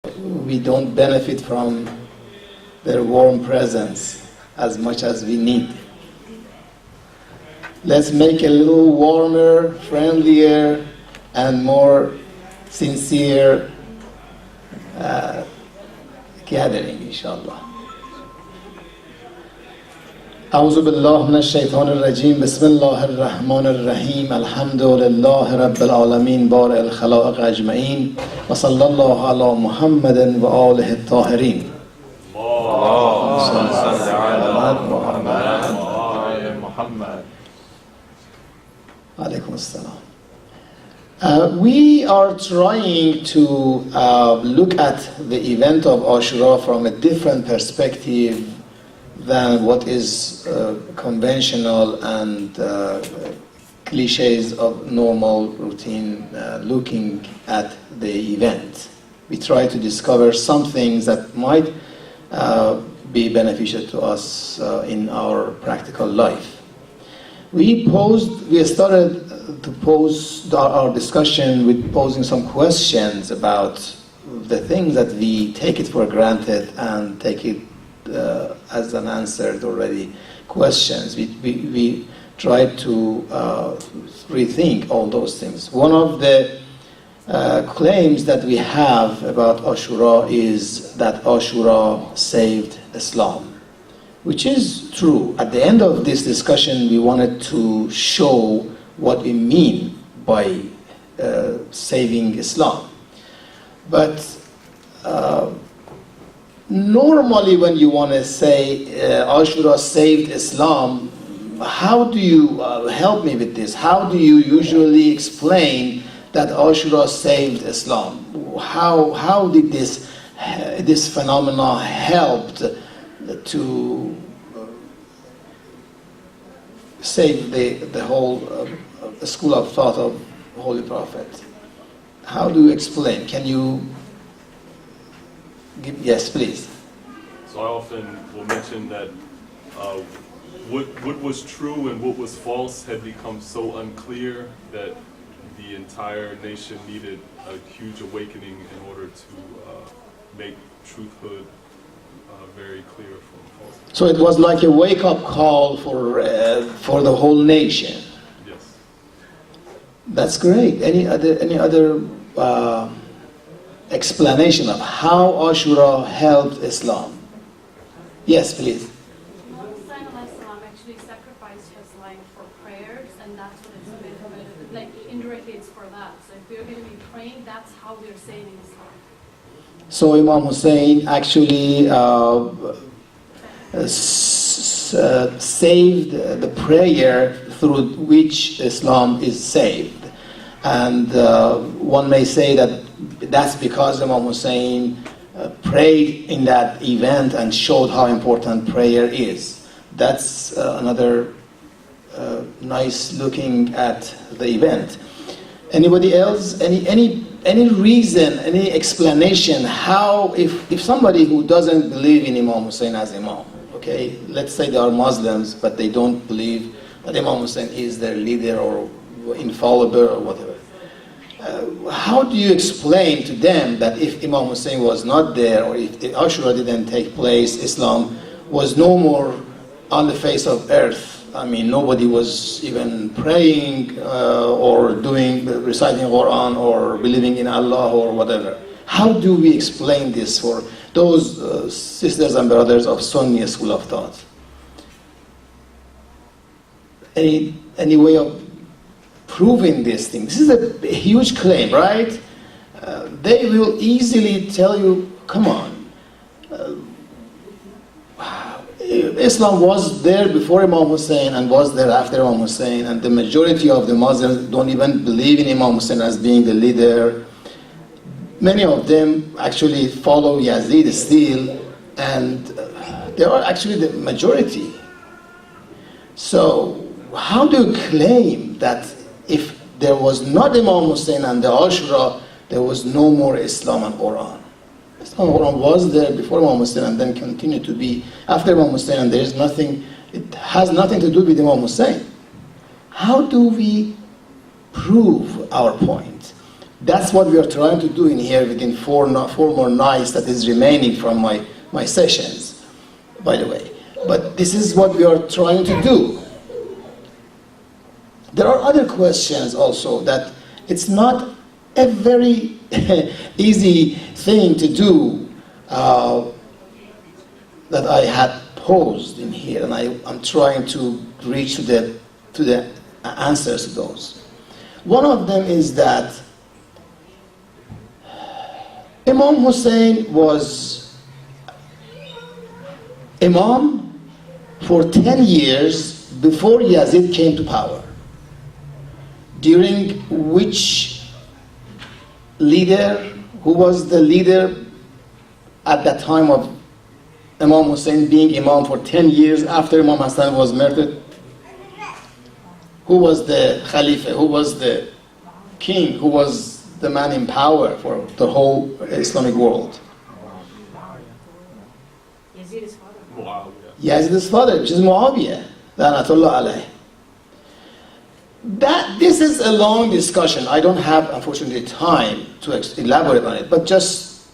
we don't benefit from their warm presence as much as we need. Let's make a little warmer, friendlier, and more sincere gathering, inshallah. أعوذ بالله من الشيطان الرجيم بسم الله الرحمن الرحيم الحمد لله رب العالمين بارئ الخلائق أجمعين وصلى الله على محمد وآله الطاهرين. اللهم صل على محمد. عليكم السلام. We are trying to look at the event of Ashura from a different perspective than what is conventional and cliches of normal routine looking at the event. We try to discover some things that might be beneficial to us in our practical life. We started to pose our discussion with posing some questions about the things that we take it for granted and take it as an answered already questions. We try to rethink all those things. One of the claims that we have about Ashura is that Ashura saved Islam, which is true. At the end of this discussion, we wanted to show what we mean by saving Islam. But normally when you want to say Ashura saved Islam, how do you help me with this? How do you usually explain that Ashura saved Islam? How did this phenomena helped to save the whole school of thought of Holy Prophet? How do you explain? Can you yes, please. So I often will mention that what was true and what was false had become so unclear that the entire nation needed a huge awakening in order to make truthhood very clear from falsehood. So it was like a wake-up call for the whole nation. Yes. That's great. Any other explanation of how Ashura helped Islam? Yes, please. Muhammad actually sacrificed his life for prayers, and that's what it's been, like indirectly it's for that. So if we're going to be praying, that's how we're saving Islam. So Imam Hussein actually saved the prayer through which Islam is saved. And one may say that that's because Imam Hussein prayed in that event and showed how important prayer is. That's another nice looking at the event. Anybody else? Any reason, any explanation how, if somebody who doesn't believe in Imam Hussein as Imam, okay, let's say they are Muslims, but they don't believe that Imam Hussein is their leader or infallible or whatever. How do you explain to them that if Imam Hussein was not there, or if the Ashura didn't take place, Islam was no more on the face of earth? I mean, nobody was even praying or reciting Quran or believing in Allah or whatever. How do we explain this for those sisters and brothers of Sunni school of thought? Any way of proving this thing? This is a huge claim, right? They will easily tell you, come on, Islam was there before Imam Hussein and was there after Imam Hussein, and the majority of the Muslims don't even believe in Imam Hussein as being the leader. Many of them actually follow Yazid still, and they are actually the majority. So how do you claim that if there was not Imam Hussein and the Ashura, there was no more Islam and Quran? Islam and Quran was there before Imam Hussein and then continued to be after Imam Hussein, and it has nothing to do with Imam Hussein. How do we prove our point? That's what we are trying to do in here within four more nights that is remaining from my sessions, by the way. But this is what we are trying to do. There are other questions also that it's not a very easy thing to do that I had posed in here, and I'm trying to reach to the answers to those. One of them is that Imam Hussein was Imam for 10 years before Yazid came to power, during which who was the leader at that time of Imam Hussein being Imam for 10 years after Imam Hassan was murdered? Who was the Khalifa? Who was the king? Who was the man in power for the whole Islamic world? Yazid's father. Yazid's father, which is Muawiyah, Lanatullah alayh. This is a long discussion. I don't have, unfortunately, time to elaborate on it, but just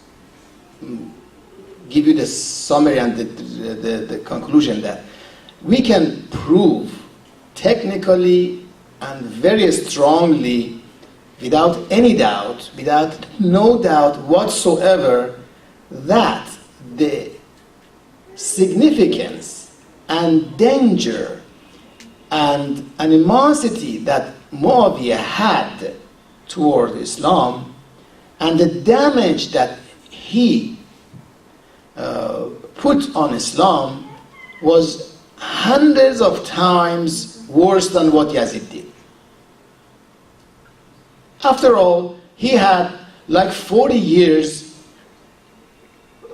give you the summary and the conclusion that we can prove technically and very strongly, without any doubt, without no doubt whatsoever, that the significance and danger and animosity that Muawiyah had toward Islam and the damage that he put on Islam was hundreds of times worse than what Yazid did. After all, he had like 40 years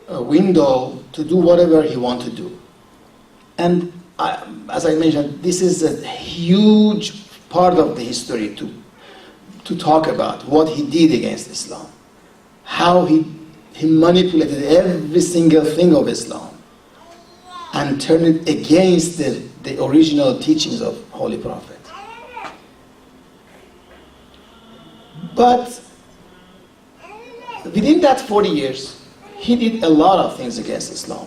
a window to do whatever he wanted to do. And as I mentioned, this is a huge part of the history to talk about what he did against Islam, how he manipulated every single thing of Islam and turned it against the original teachings of Holy Prophet. But within that 40 years, he did a lot of things against Islam.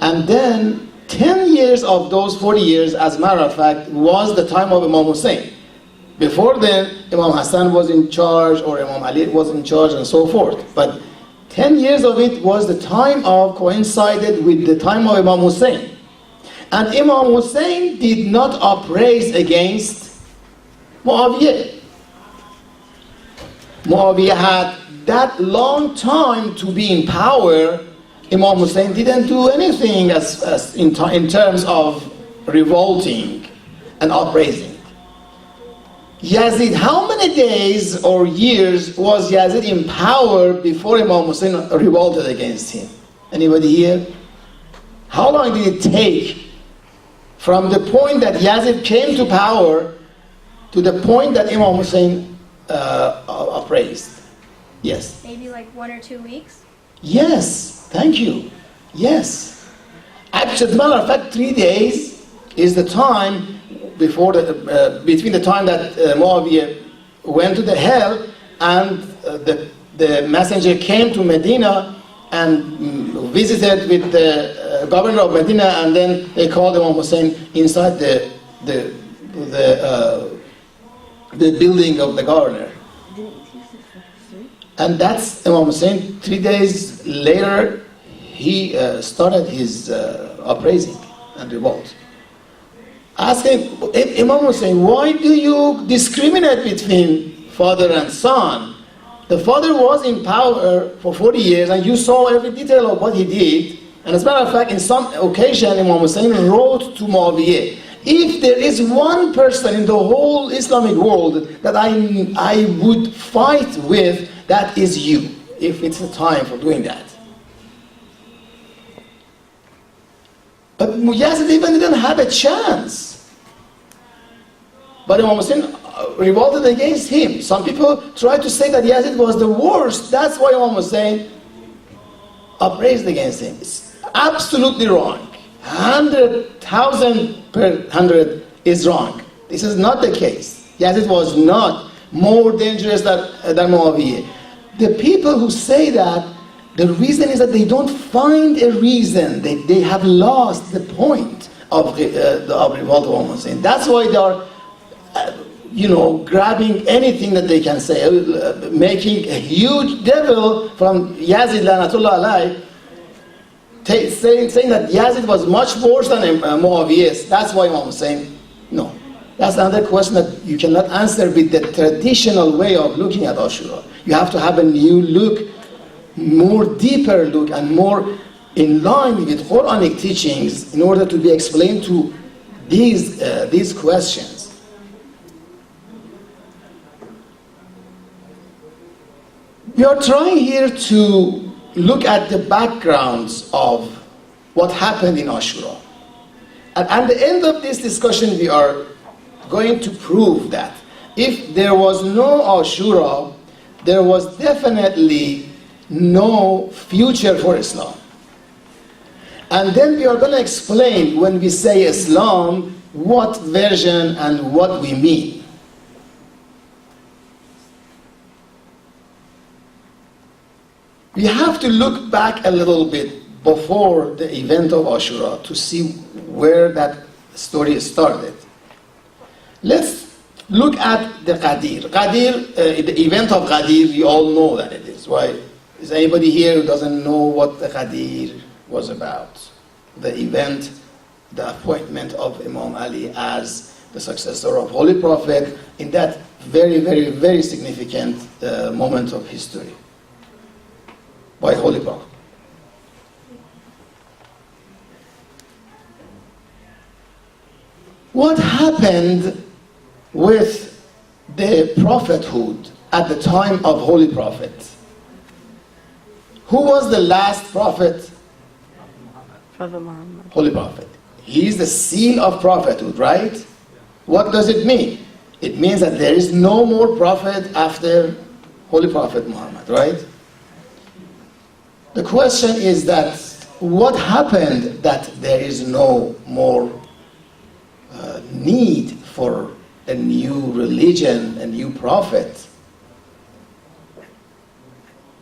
And then 10 years of those 40 years, as a matter of fact, was the time of Imam Hussein. Before then, Imam Hassan was in charge, or Imam Ali was in charge, and so forth. But 10 years of it was the time coincided with the time of Imam Hussein. And Imam Hussein did not upraise against Muawiyah. Muawiyah had that long time to be in power. Imam Hussein didn't do anything as in terms of revolting and upraising. Yazid, how many days or years was Yazid in power before Imam Hussein revolted against him? Anybody here? How long did it take from the point that Yazid came to power to the point that Imam Hussein upraised? Yes? Maybe like 1 or 2 weeks? Yes, thank you. Yes. Actually, as a matter of fact, 3 days is the time between the time that Muawiyah went to the hell and the messenger came to Medina and visited with the governor of Medina, and then they called Imam Hussein inside the building of the governor. And that's Imam Hussein. 3 days later, he started his upraising and revolt. Asking Imam Hussein, why do you discriminate between father and son? The father was in power for 40 years, and you saw every detail of what he did. And as a matter of fact, in some occasion, Imam Hussein wrote to Muawiyah, if there is one person in the whole Islamic world that I would fight with, that is you, if it's the time for doing that. But Yazid even didn't have a chance. But Imam Hussein revolted against him. Some people try to say that Yazid was the worst. That's why Imam Hussein upraised against him. It's absolutely wrong. 100,000 per 100 is wrong. This is not the case. Yazid was not more dangerous than Muawiyah. The people who say that, the reason is that they don't find a reason. They have lost the point of revolt of Imam Hussein. That's why they are, grabbing anything that they can say, making a huge devil from Yazid Lanatullah alayh, saying that Yazid was much worse than Muawiyah. That's why Imam Hussein. No. That's another question that you cannot answer with the traditional way of looking at Ashura. You have to have a new look, more deeper look, and more in line with Quranic teachings in order to be explained to these questions. We are trying here to look at the backgrounds of what happened in Ashura. And at the end of this discussion, we are going to prove that if there was no Ashura, there was definitely no future for Islam. And then we are going to explain, when we say Islam, what version and what we mean. We have to look back a little bit before the event of Ashura to see where that story started. Let's look at the Ghadir. Ghadir, the event of Ghadir, we all know that it is. Why? Is anybody here who doesn't know what the Ghadir was about? The event, the appointment of Imam Ali as the successor of Holy Prophet in that very, very, very significant moment of history by Holy Prophet. What happened with the prophethood at the time of Holy Prophet? Who was the last prophet? Prophet Muhammad. Holy Prophet. He is the seal of prophethood, right? What does it mean? It means that there is no more prophet after Holy Prophet Muhammad, right? The question is that what happened that there is no more need for a new religion, a new prophet?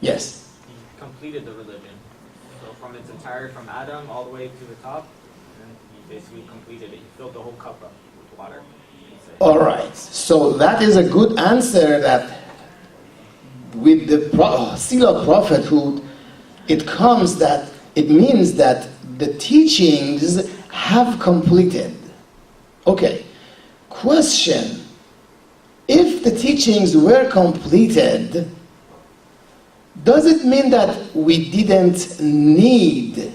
Yes? He completed the religion. So from its entirety, from Adam all the way to the top, and he basically completed it. He filled the whole cup up with water. All right. So that is a good answer, that with the seal of prophethood, it means that the teachings have completed. Okay, question, if the teachings were completed, does it mean that we didn't need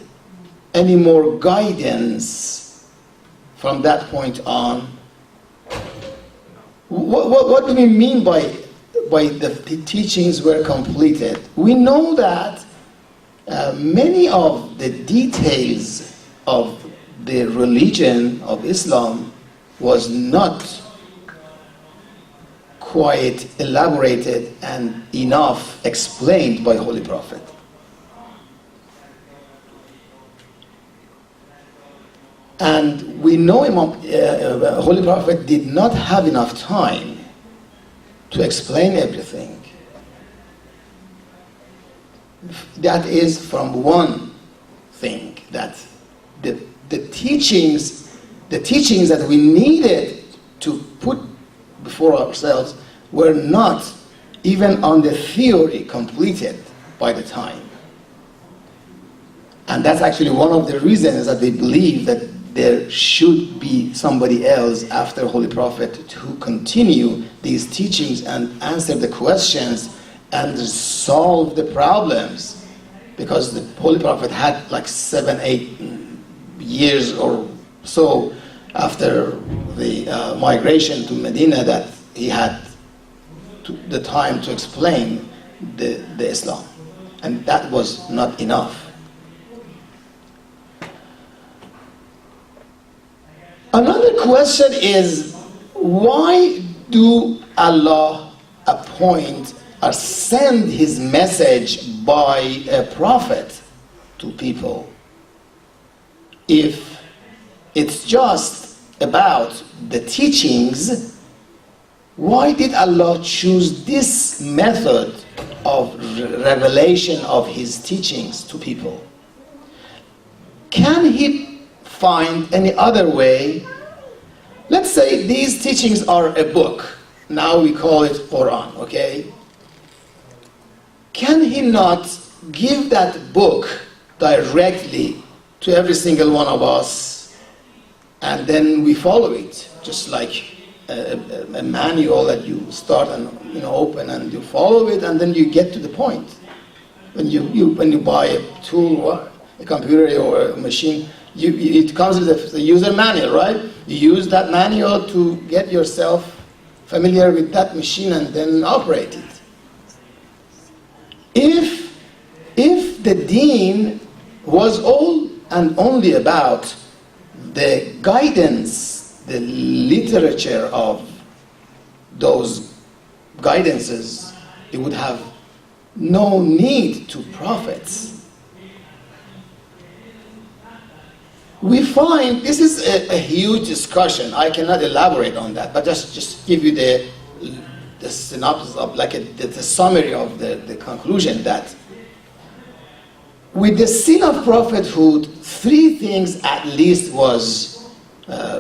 any more guidance from that point on? What do we mean by the teachings were completed? We know that many of the details of the religion of Islam was not quite elaborated and enough explained by Holy Prophet. And we know Holy Prophet did not have enough time to explain everything. That is from one thing, that the teachings that we needed to put before ourselves were not even on the theory completed by the time. And that's actually one of the reasons that they believe that there should be somebody else after Holy Prophet to continue these teachings and answer the questions and solve the problems, because the Holy Prophet had like 7-8 years or so after the migration to Medina that he had the time to explain the Islam, and that was not enough. Another question is, why do Allah appoint or send his message by a prophet to people if it's just about the teachings Why did Allah choose this method of revelation of His teachings to people? Can He find any other way? Let's say these teachings are a book. Now we call it Quran, okay? Can He not give that book directly to every single one of us, and then we follow it, just like a manual that you start and open and you follow it, and then you get to the point. When you buy a tool or a computer or a machine, it comes with a user manual, right? You use that manual to get yourself familiar with that machine and then operate it. If the deen was all and only about the guidance, the literature of those guidances, it would have no need to prophets. We find, this is a huge discussion, I cannot elaborate on that, but just give you the synopsis of, like the summary of the conclusion, that with the seal of prophethood, 3 things at least was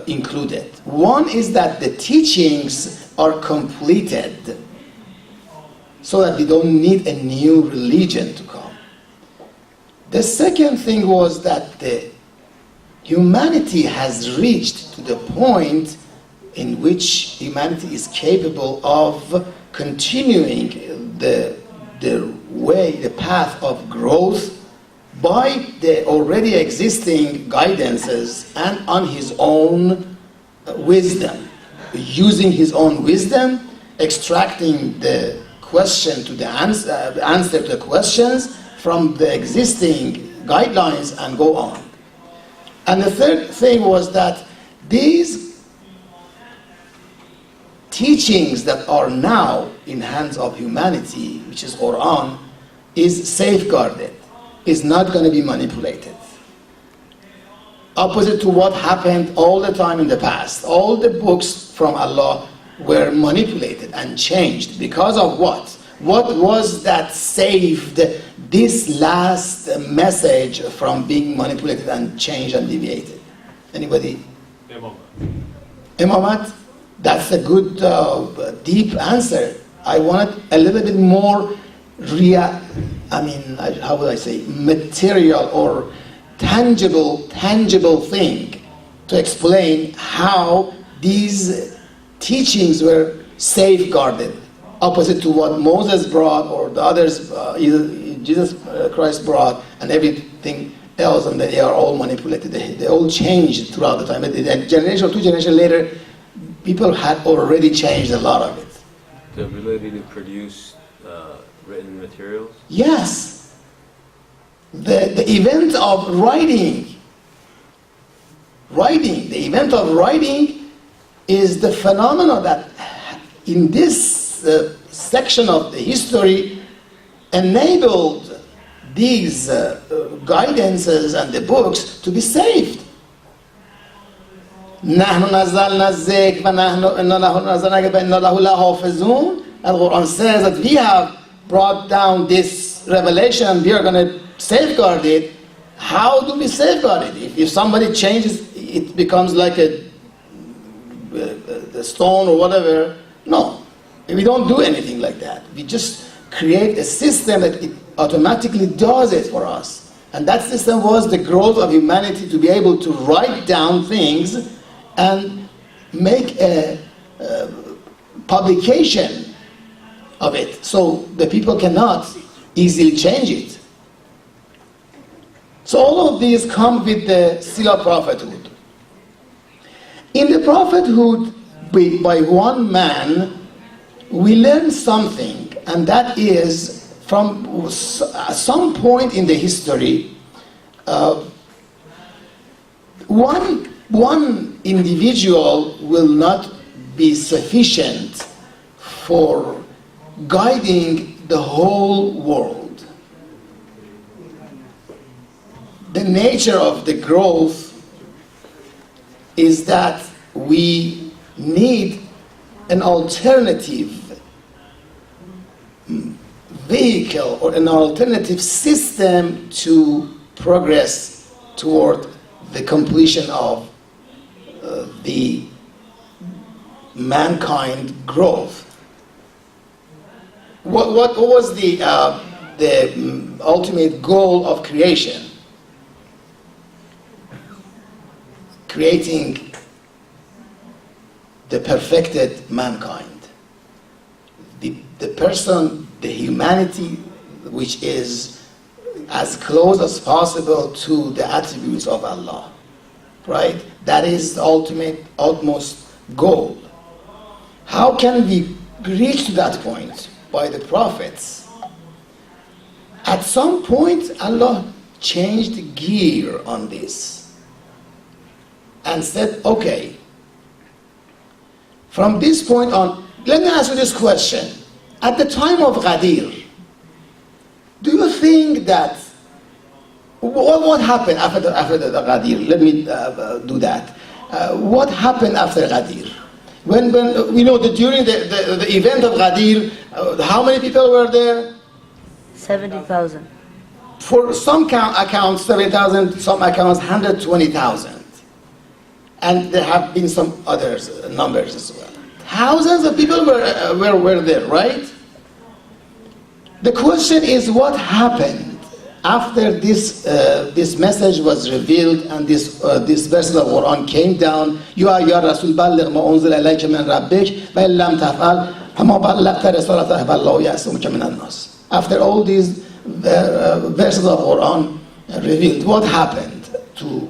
included. One is that the teachings are completed, so that we don't need a new religion to come. The second thing was that the humanity has reached to the point in which humanity is capable of continuing the path of growth by the already existing guidances and on his own wisdom, using his own wisdom, extracting the question to the answer to the questions from the existing guidelines and go on. And the third thing was that these teachings that are now in hands of humanity, which is Quran, is safeguarded, is not going to be manipulated. Opposite to what happened all the time in the past. All the books from Allah were manipulated and changed. Because of what? What was that saved this last message from being manipulated and changed and deviated? Anybody? Imamat? That's a good, deep answer. I wanted a little bit more how would I say, material or tangible thing to explain how these teachings were safeguarded, opposite to what Moses brought or the others, Jesus Christ brought, and everything else, and they are all manipulated. They all changed throughout the time. A generation or 2 generations later, people had already changed a lot of it. The ability to produce written materials? Yes. The event of writing, the event of writing is the phenomenon that in this section of the history enabled these guidances and the books to be saved. نحن نزلنا الذكر ونحن نزلنا وإنا له لحافظون. And the Quran says that we have brought down this revelation, we are going to safeguard it. How do we safeguard it? If somebody changes, it becomes like a stone or whatever. No, we don't do anything like that. We just create a system that it automatically does it for us. And that system was the growth of humanity, to be able to write down things and make a publication of it, so the people cannot easily change it. So all of these come with the seal of prophethood. In the prophethood by one man, we learn something, and that is from some point in the history, one individual will not be sufficient for guiding the whole world. The nature of the growth is that we need an alternative vehicle or an alternative system to progress toward the completion of the mankind growth. What was the ultimate goal of creation? Creating the perfected mankind. The person, the humanity, which is as close as possible to the attributes of Allah. Right? That is the utmost goal. How can we reach to that point? By the prophets. At some point, Allah changed gear on this and said, okay, from this point on, let me ask you this question. At the time of Ghadir, do you think that, what happened after the Ghadir? Let me do that. What happened after Ghadir? When we know that during the event of Ghadir, how many people were there? 70,000. For some accounts, 70,000, some accounts, 120,000. And there have been some other numbers as well. Thousands of people were there, right? The question is, what happened after this message was revealed and this verse of the Quran came down? Ya Rasul balligh ma unzila ilayka min rabbik wa in lam taf'al fama ballaghta risalatahu wallahu ya'simuka minan nas. After all these verses of the Quran revealed, what happened to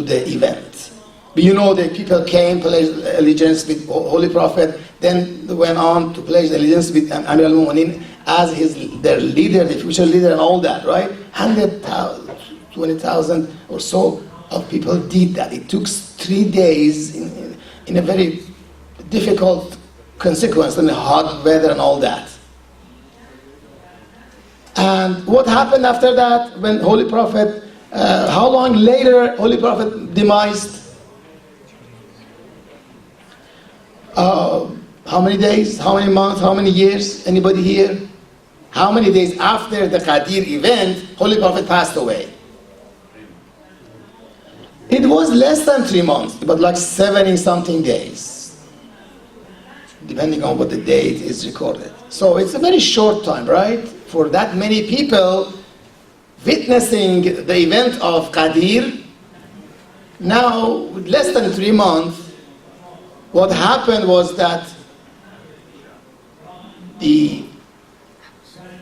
the event? You know, the people came, pledged allegiance with Holy Prophet, then went on to pledge allegiance with Amir al-Mu'minin as their leader, the future leader, and all that, right? 100,000, 20,000 or so of people did that. It took 3 days in a very difficult consequence, in the hot weather and all that. And what happened after that when Holy Prophet, how long later Holy Prophet demised? How many days, how many months, how many years? Anybody here? How many days after the Ghadir event, Holy Prophet passed away? It was less than 3 months, but like 70-something days, depending on what the date is recorded. So it's a very short time, right? For that many people witnessing the event of Ghadir, now with less than 3 months, what happened was that the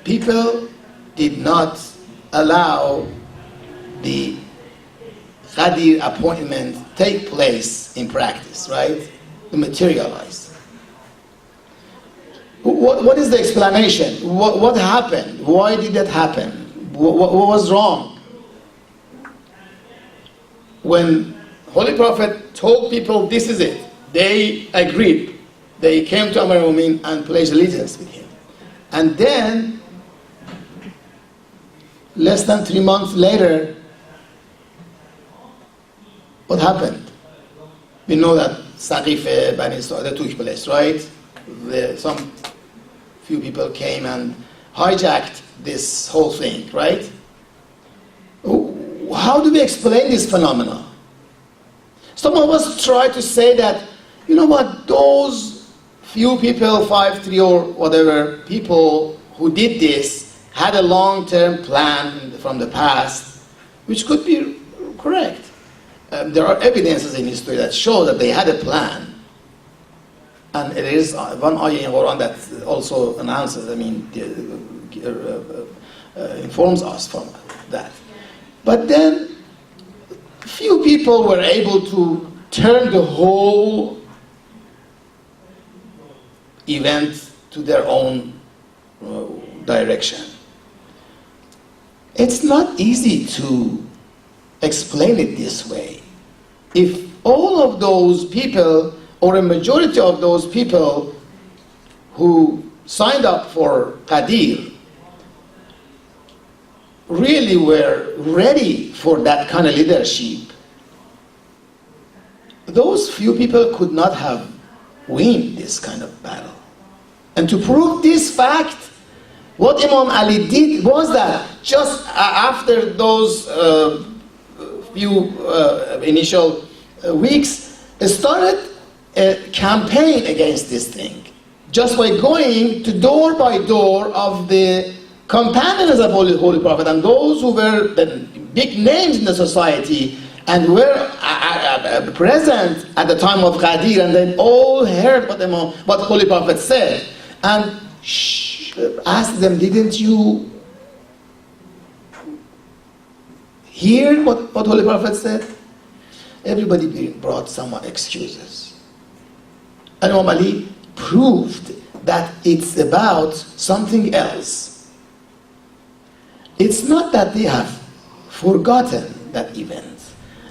people did not allow the Ghadir appointment take place in practice, right? To materialize. What is the explanation? What happened? Why did that happen? What was wrong? When Holy Prophet told people, this is it, they agreed. They came to Amir al-Mu'minin and pledged allegiance with him. And then, less than 3 months later, what happened? We know that Saqif Bani Sa'da took place, right? Some few people came and hijacked this whole thing, right? How do we explain this phenomenon? Some of us try to say that, you know what, those few people, 5, 3 or whatever people who did this had a long-term plan from the past, which could be correct. There are evidences in history that show that they had a plan. And it is one ayah in Quran that also announces, informs us from that. But then, few people were able to turn the whole event to their own direction. It's not easy to explain it this way. If all of those people, or a majority of those people who signed up for Ghadir really were ready for that kind of leadership, those few people could not have win this kind of battle. And to prove this fact, what Imam Ali did was that just after those few initial weeks, started a campaign against this thing, just by going to door by door of the companions of Holy Prophet and those who were the big names in the society and were present at the time of Ghadir, and they all heard what Holy Prophet said, and asked them, didn't you hear what Holy Prophet said? Everybody brought some excuses. And Imam Ali proved that it's about something else. It's not that they have forgotten that event.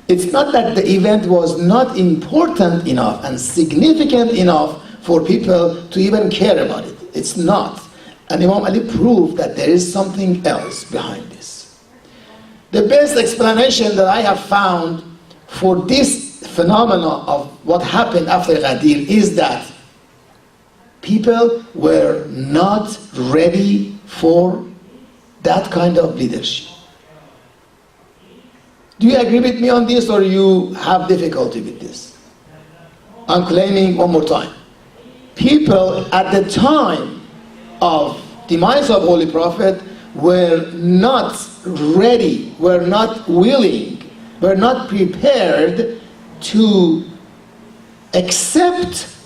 It's not that the event was not important enough and significant enough for people to even care about it. It's not. And Imam Ali proved that there is something else behind this. The best explanation that I have found for this phenomenon of what happened after Ghadir is that people were not ready for that kind of leadership. Do you agree with me on this, or you have difficulty with this? I'm claiming one more time. People at the time of demise of Holy Prophet were not ready, were not willing, were not prepared to accept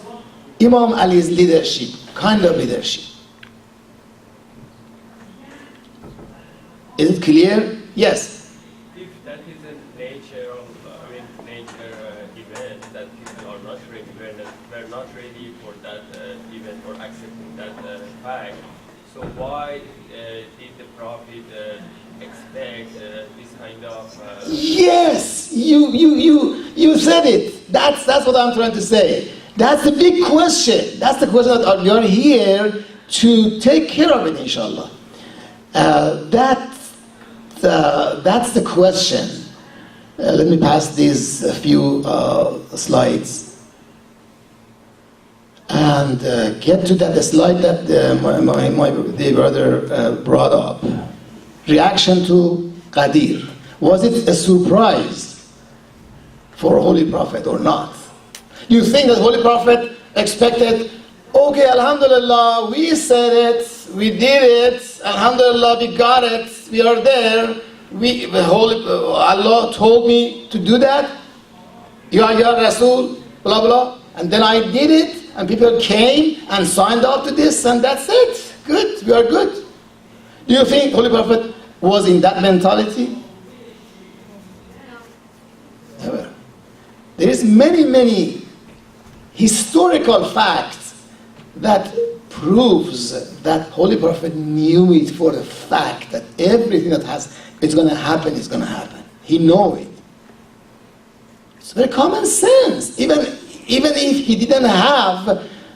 Imam Ali's leadership, kind of leadership. Is it clear? Yes. If that is a nature of, event that people are not ready, we're not ready for that event or accepting that fact. So why did the Prophet expect this kind of? Yes, you said it. That's what I'm trying to say. That's the big question. That's the question that we are here to take care of it, inshallah. That's the question. Let me pass these few slides and get to that slide that my dear brother brought up. Reaction to Ghadir. Was it a surprise for Holy Prophet or not? You think that Holy Prophet expected, okay, Alhamdulillah, we said it, we did it, Alhamdulillah, we got it, we are there, Allah told me to do that, Ya Rasul, blah, blah, and then I did it, and people came and signed up to this, and that's it. Good, we are good. Do you think Holy Prophet was in that mentality? Never. There is many historical facts that proves that Holy Prophet knew it for a fact that everything that is going to happen is going to happen. He knew it. It's very common sense. Even if he didn't have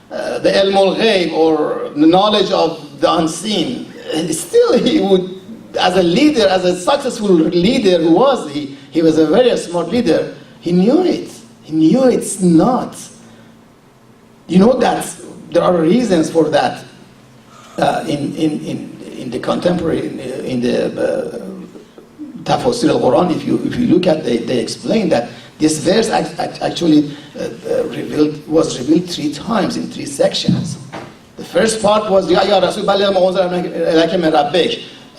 the ilm al-ghayb or the knowledge of the unseen, still he would, as a leader, as a successful leader who was, he was a very smart leader, he knew it. He knew it's not. You know that there are reasons for that in the contemporary, in the Tafsir al-Quran. If you look at, they explain that this verse actually was revealed 3 times in 3 sections. The first part was, Ya Rasul,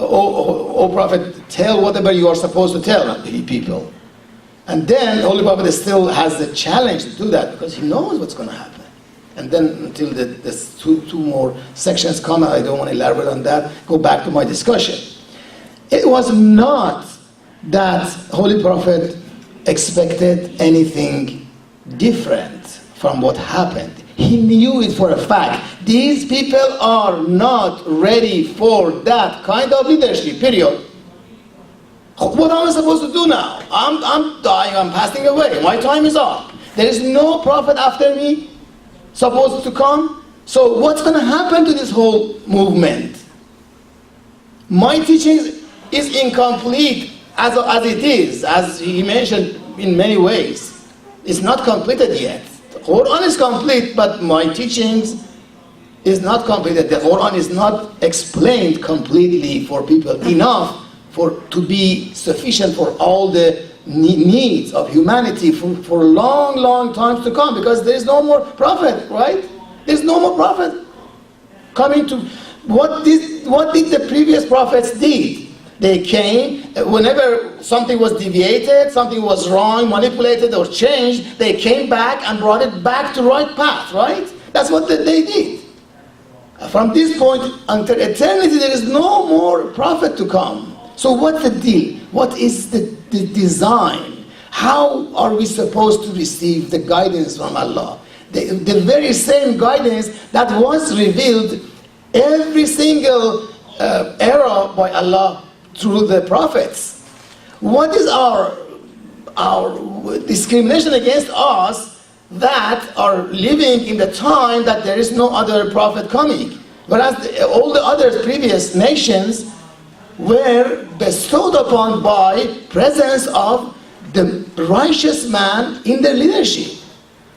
O Prophet, tell whatever you are supposed to tell people. And then Holy Prophet still has the challenge to do that because he knows what's going to happen. And then until the two more sections come, I don't want to elaborate on that, go back to my discussion. It was not that Holy Prophet expected anything different from what happened. He knew it for a fact. These people are not ready for that kind of leadership, period. What am I supposed to do now? I'm dying, I'm passing away, my time is up. There is no prophet after me supposed to come. So what's going to happen to this whole movement? My teaching is incomplete as it is, as he mentioned in many ways. It's not completed yet. Quran is complete, but my teachings is not completed. The Quran is not explained completely for people enough to be sufficient for all the needs of humanity for long, long times to come, because there is no more prophet, right? There's no more prophet coming to. What did the previous prophets did? They came, whenever something was deviated, something was wrong, manipulated or changed, they came back and brought it back to right path, right? That's what they did. From this point until eternity, there is no more prophet to come. So what's the deal? What is the design? How are we supposed to receive the guidance from Allah? The very same guidance that was revealed every single era by Allah through the prophets. What is our discrimination against us that are living in the time that there is no other prophet coming? Whereas all the other previous nations were bestowed upon by presence of the righteous man in their leadership.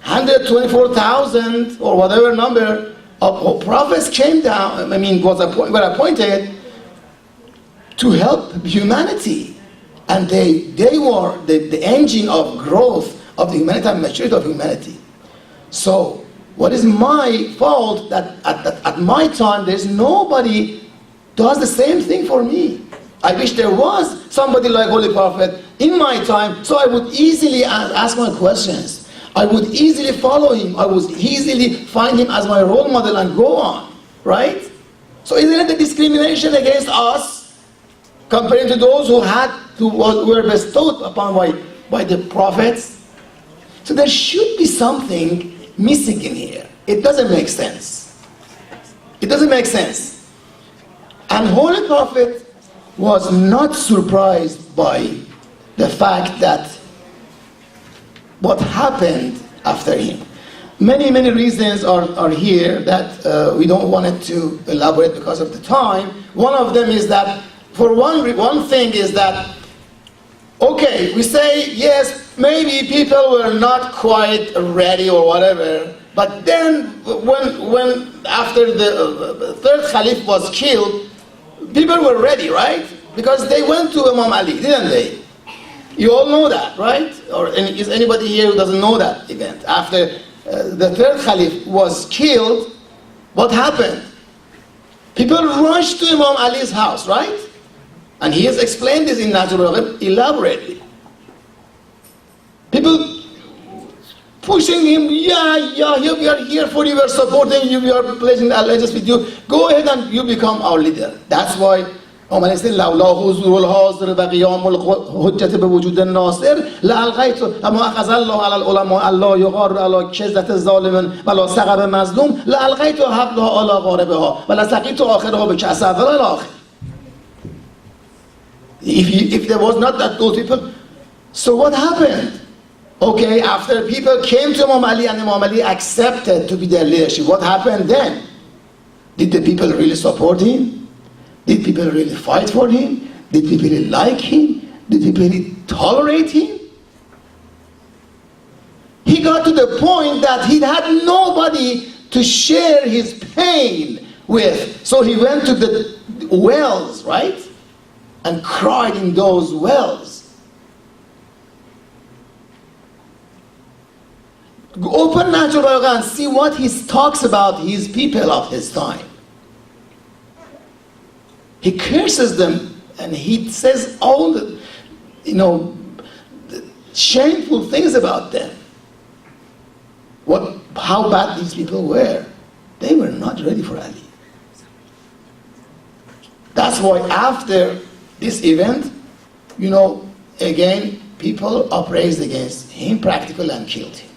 124,000 or whatever number of prophets came down, were appointed to help humanity. And they were the engine of growth of the humanity and maturity of humanity. So, what is my fault that at my time there's nobody does the same thing for me? I wish there was somebody like Holy Prophet in my time, so I would easily ask my questions. I would easily follow him. I would easily find him as my role model and go on, right? So isn't it a discrimination against us compared to those who were bestowed upon by the prophets? So there should be something missing in here. It doesn't make sense. It doesn't make sense. And Holy Prophet was not surprised by the fact that what happened after him. Many reasons are here that we don't want to elaborate because of the time. One of them is that, for one thing is that, okay, we say, yes, maybe people were not quite ready or whatever, but then when after the third Caliph was killed, people were ready, right? Because they went to Imam Ali, didn't they? You all know that, right? Or is anybody here who doesn't know that event? After the third Caliph was killed, what happened? People rushed to Imam Ali's house, right? And he has explained this in Najrul elaborately. People pushing him, yeah, we are here for you, we are supporting you, we are pledging allegiance with you. Go ahead and you become our leader. That's why Imam Ali said, لولا حضور الحاضر و قیام الحجة بوجود الناصر لألقيت اما أخذ الله على العلماء الله يغار على كذة الظالم ولا سقب مظلوم لألقيت حبلها على غاربها ولا سقيت آخرها بكأسها ولا الآخر. If there was not that those people, so what happened? Okay, after people came to Imam Ali and Imam Ali accepted to be their leadership, what happened then? Did the people really support him? Did people really fight for him? Did people really like him? Did people really tolerate him? He got to the point that he had nobody to share his pain with. So he went to the wells, right? And cried in those wells. Open Natural and see what he talks about his people of his time. He curses them and he says all the, the shameful things about them. How bad these people were. They were not ready for Ali. That's why after this event, again, people upraised against him practically and killed him.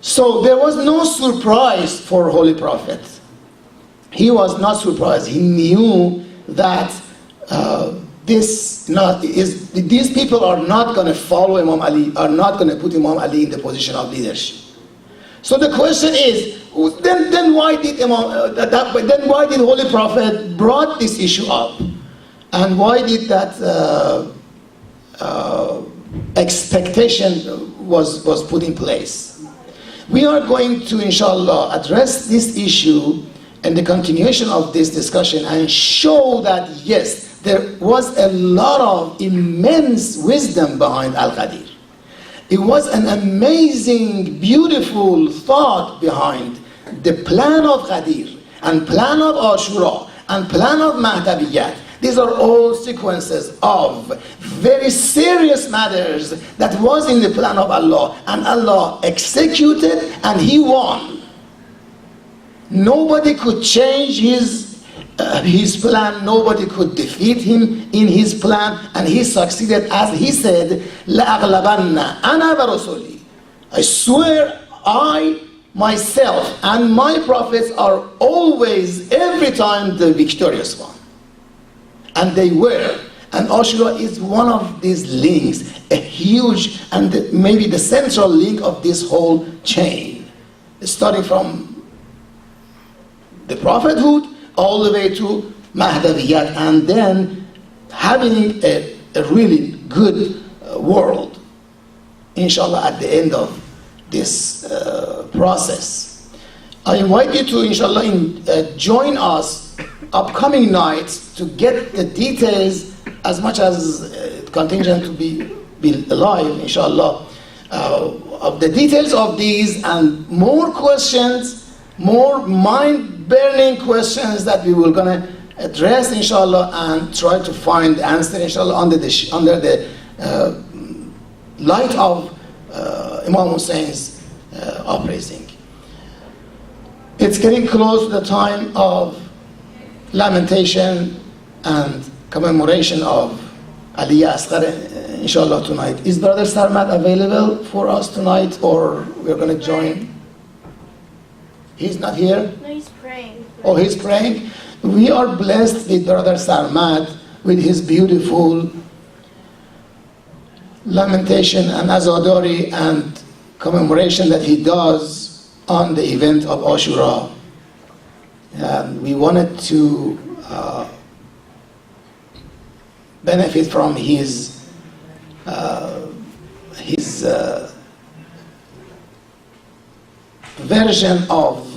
So there was no surprise for Holy Prophet. He was not surprised. He knew that these people are not going to follow Imam Ali, are not going to put Imam Ali in the position of leadership. So the question is, then why did Holy Prophet brought this issue up, and why did that expectation was put in place? We are going to, inshallah, address this issue in the continuation of this discussion and show that, yes, there was a lot of immense wisdom behind Al-Qadir. It was an amazing, beautiful thought behind the plan of Qadir and plan of Ashura and plan of Mahdaviyyat. These are all sequences of very serious matters that was in the plan of Allah, and Allah executed and He won. Nobody could change His plan, nobody could defeat Him in His plan, and He succeeded as He said, لَأَغْلَبَنَّ أَنَا وَرُسُلِي. I swear I, myself, and my prophets are always, every time, the victorious one. And they were. And Ashura is one of these links, a huge and maybe the central link of this whole chain, starting from the prophethood all the way to Mahdaviyyat, and then having a really good world, inshallah, at the end of this process. I invite you to, inshallah, join us upcoming nights to get the details as much as contingent to be alive, inshallah, of the details of these and more questions, more mind-burning questions that we will gonna address, inshallah, and try to find the answer, inshallah, under the light of Imam Hussein's uprising. It's getting close to the time of lamentation and commemoration of Ali Asghar, inshallah, tonight. Is Brother Sarmat available for us tonight, or we're going to join? He's not here? No, he's praying. Oh, he's praying? We are blessed with Brother Sarmat, with his beautiful lamentation and azadari and commemoration that he does on the event of Ashura. And we wanted to benefit from his version of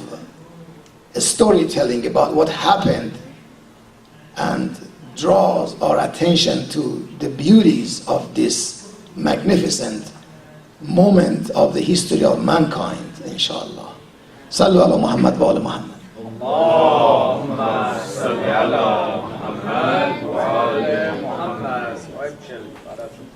storytelling about what happened, and draws our attention to the beauties of this magnificent moment of the history of mankind, inshallah. Sallu ala Muhammad wa ala Muhammad. اللهم صل على محمد وعلى محمد وعجل فرجه.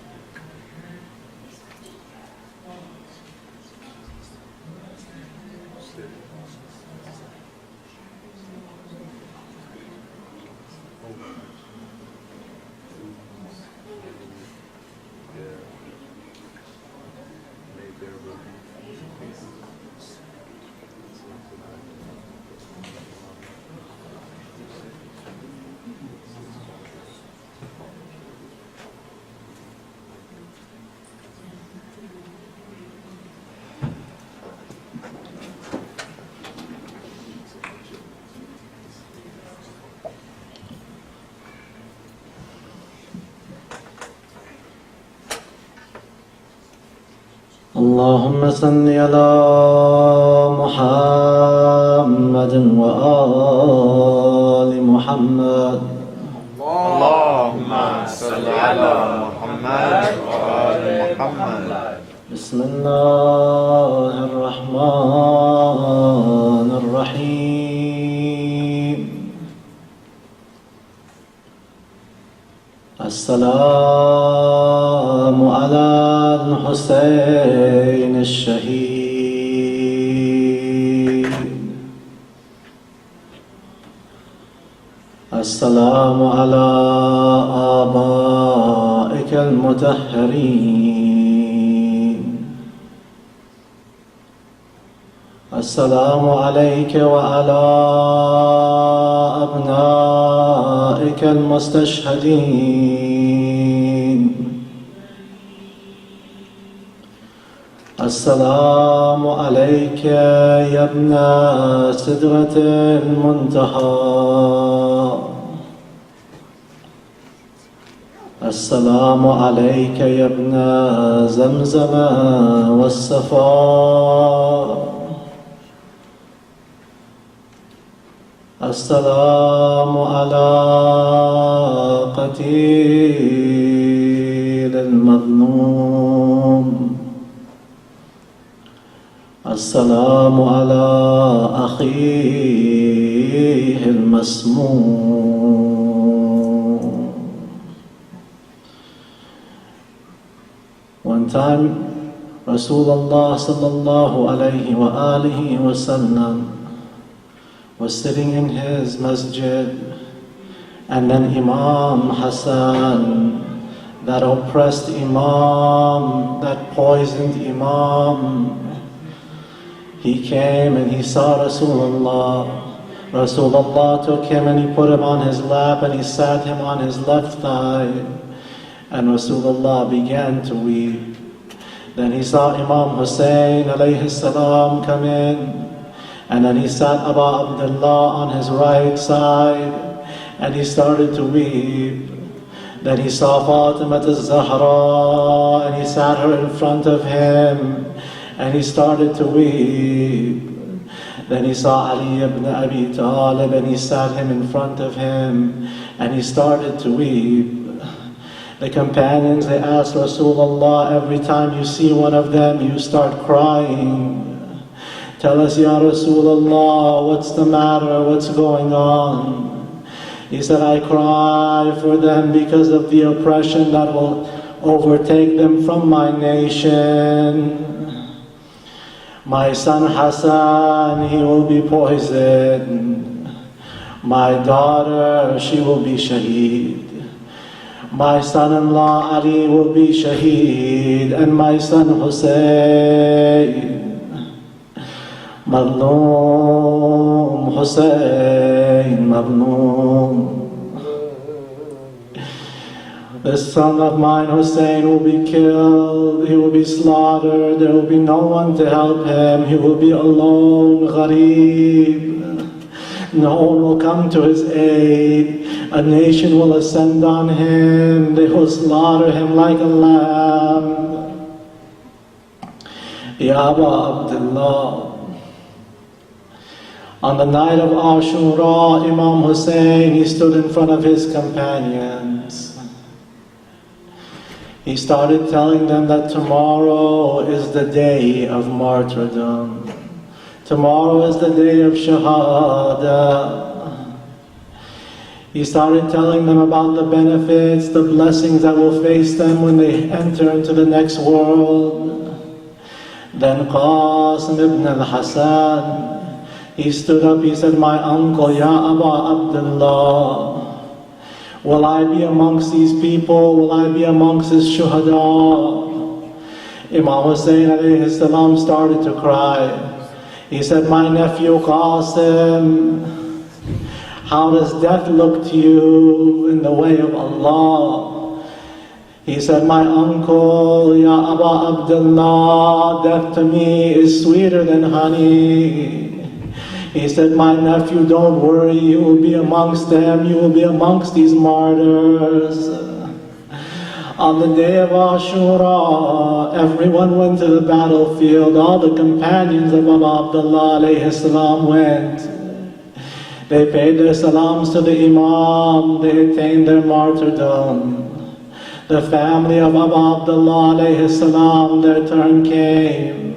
اللهم صل على محمد وآل محمد. اللهم صل على محمد وآل محمد. بسم الله الرحمن الرحيم. السلام على الحسين الشهيد. السلام على آبائك المطهرين. السلام عليك وعلى أبنائك المستشهدين. السلام عليك يا ابن سدرة المنتهى. السلام عليك يا ابن زمزم والصفاء السلام على قتيل المظلوم السلام على أخيه المسموم. One time, Rasulullah sallallahu alayhi wa alihi wa sallam was sitting in his masjid, and then Imam Hassan, that oppressed Imam, that poisoned Imam, he came and he saw Rasulullah. Rasulullah took him and he put him on his lap and he sat him on his left thigh, and Rasulullah began to weep. Then he saw Imam Hussein alayhi salam come in, and then he sat Abu Abdullah on his right side, and he started to weep. Then he saw Fatima al-Zahra, and he sat her in front of him, and he started to weep. Then he saw Ali ibn Abi Talib, and he sat him in front of him, and he started to weep. The companions, they asked Rasulullah, every time you see one of them, you start crying. Tell us, Ya Rasulullah, what's the matter? What's going on? He said, I cry for them because of the oppression that will overtake them from my nation. My son Hassan, he will be poisoned. My daughter, she will be shaheed. My son-in-law Ali will be shaheed, and my son Hussein, Mazloom, Hussein, Mazloom. This son of mine, Hussein, will be killed, he will be slaughtered, there will be no one to help him, he will be alone, gharib. No one will come to his aid. A nation will ascend on him, they will slaughter him like a lamb. Ya Abu Abdullah, on the night of Ashura, Imam Hussein, he stood in front of his companions. He started telling them that tomorrow is the day of martyrdom. Tomorrow is the day of Shahada. He started telling them about the benefits, the blessings that will face them when they enter into the next world. Then Qasim ibn al-Hasan, he stood up, he said, my uncle, Ya Abu Abdullah, will I be amongst these people? Will I be amongst his shuhada? Imam Hussein alayhi salam started to cry. He said, my nephew Qasim, how does death look to you in the way of Allah? He said, my uncle, Ya Abu Abdullah, death to me is sweeter than honey. He said, my nephew, don't worry, you will be amongst them, you will be amongst these martyrs. On the day of Ashura, everyone went to the battlefield, all the companions of Abu Abdullah alayhi salam went. They paid their salams to the Imam, they attained their martyrdom. The family of Abu Abdullah alayhi salam, their turn came.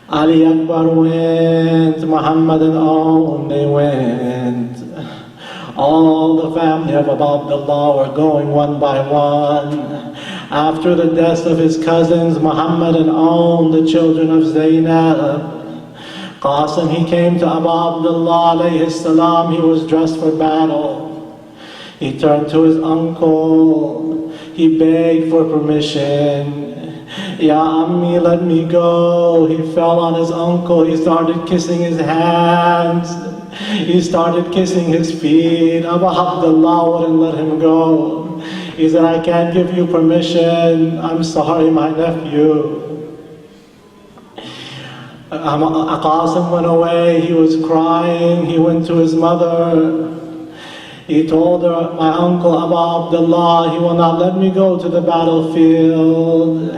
Ali Akbar went, Muhammad and Aun, they went. All the family of Abu Abdullah were going one by one. After the deaths of his cousins, Muhammad and Aun, the children of Zainab, Qasim, he came to Abu Abdullah alayhi salam, he was dressed for battle. He turned to his uncle, he begged for permission. Ya Ammi, let me go. He fell on his uncle, he started kissing his hands, he started kissing his feet. Abu Abdullah wouldn't let him go. He said, I can't give you permission, I'm sorry, my nephew. Qasim went away, he was crying, he went to his mother. He told her, my uncle Abu Abdullah, he will not let me go to the battlefield.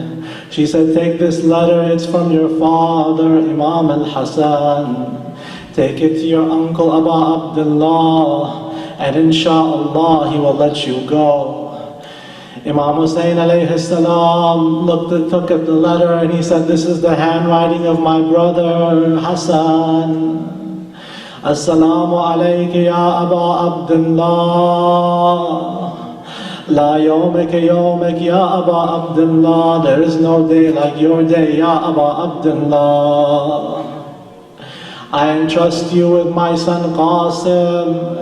She said, take this letter, it's from your father, Imam al-Hassan. Take it to your uncle Abu Abdullah, and inshallah he will let you go. Imam Hussein alayhi salam took at the letter and he said, this is the handwriting of my brother Hassan. Assalamu alayka ya Aba Abdullah. La yawmika yawmak ya Aba Abdullah. There is no day like your day, ya Aba Abdullah. I entrust you with my son Qasim.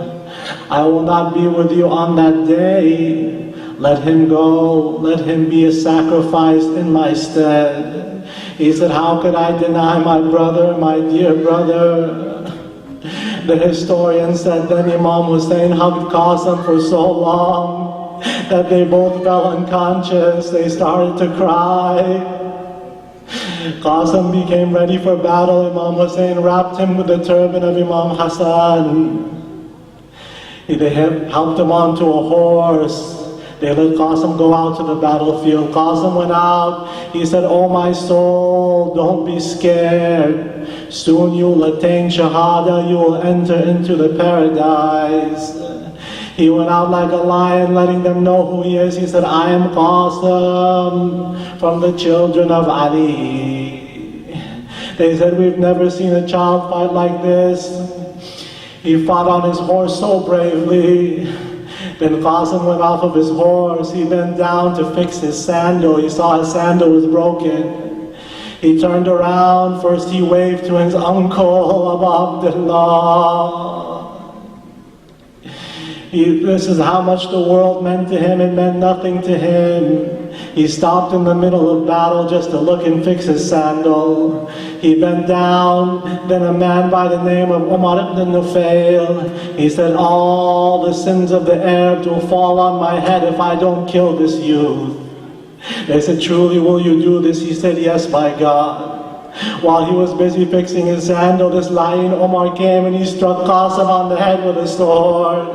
I will not be with you on that day. Let him go, let him be a sacrifice in my stead. He said, how could I deny my brother, my dear brother? The historian said then Imam Hussein hugged Qasim for so long that they both fell unconscious. They started to cry. Qasim became ready for battle. Imam Hussein wrapped him with the turban of Imam Hassan. They helped him onto a horse. They let Qasim go out to the battlefield. Qasim went out. He said, oh my soul, don't be scared. Soon you will attain Shahada. You will enter into the paradise. He went out like a lion, letting them know who he is. He said, I am Qasim from the children of Ali. They said, we've never seen a child fight like this. He fought on his horse so bravely. Then Qasim went off of his horse. He bent down to fix his sandal. He saw his sandal was broken. He turned around. First he waved to his uncle, Abu Abdullah. This is how much the world meant to him. It meant nothing to him. He stopped in the middle of battle just to look and fix his sandal. He bent down. Then a man by the name of Umar ibn Nufail, he said, all the sins of the Arabs will fall on my head if I don't kill this youth. They said, truly will you do this? He said, yes, by God. While he was busy fixing his sandal, this lion Omar came and he struck Qasim on the head with a sword.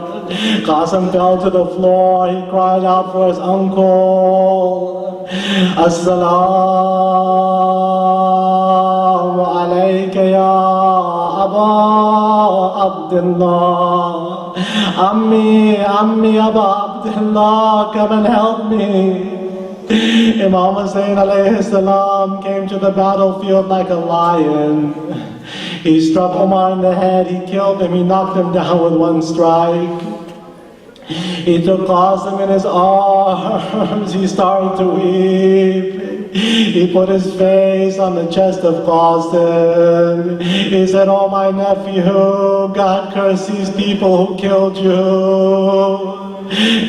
Qasim fell to the floor. He cried out for his uncle. Assalamu alayka ya Aba Abdullah. Ammi Aba Abdullah, come and help me. Imam Hussein alayhi salam came to the battlefield like a lion. He struck Omar in the head, he killed him, he knocked him down with one strike. He took Qasim in his arms, he started to weep. He put his face on the chest of Qasim. He said, oh my nephew, God curse these people who killed you.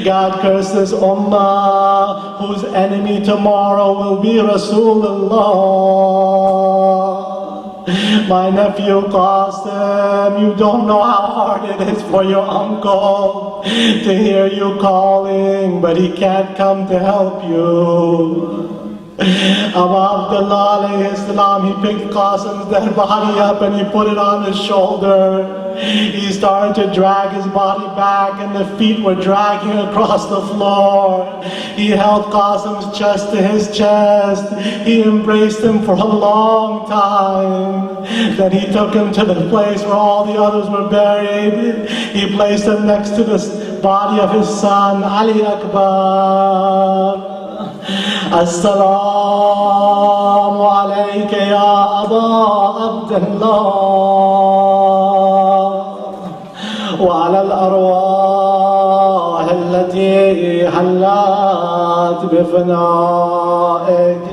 God curse this ummah whose enemy tomorrow will be Rasulullah. My nephew Qasim, you don't know how hard it is for your uncle to hear you calling, but he can't come to help you. Abu Abdullah alayhi salam, he picked Qasim's dead body up and he put it on his shoulder. He started to drag his body back and the feet were dragging across the floor. He held Qasim's chest to his chest. He embraced him for a long time. Then he took him to the place where all the others were buried. He placed him next to the body of his son, Ali Akbar. Assalamu alayka ya Aba Abdullah wa ala al-arwah allati hallat bifana'ik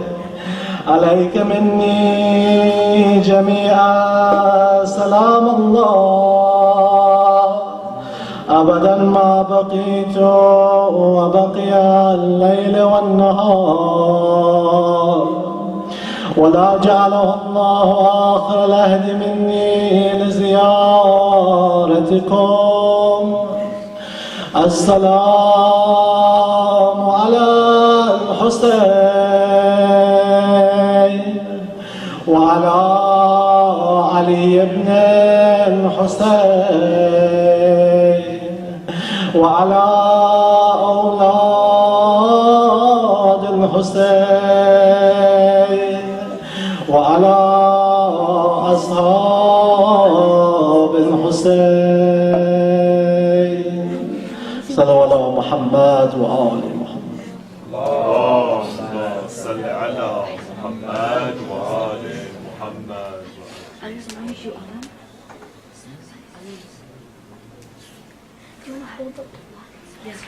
alayka minni jami'a salam Allah أبدا ما بقيت وبقي الليل والنهار ولا جعله الله آخر العهد مني لزيارتكم السلام على الحسين وعلى علي بن الحسين وعلى أولاد الحسين وعلى أصحاب الحسين صلوا على محمد وآل محمد. اللهم صل على محمد وآل محمد. Yes.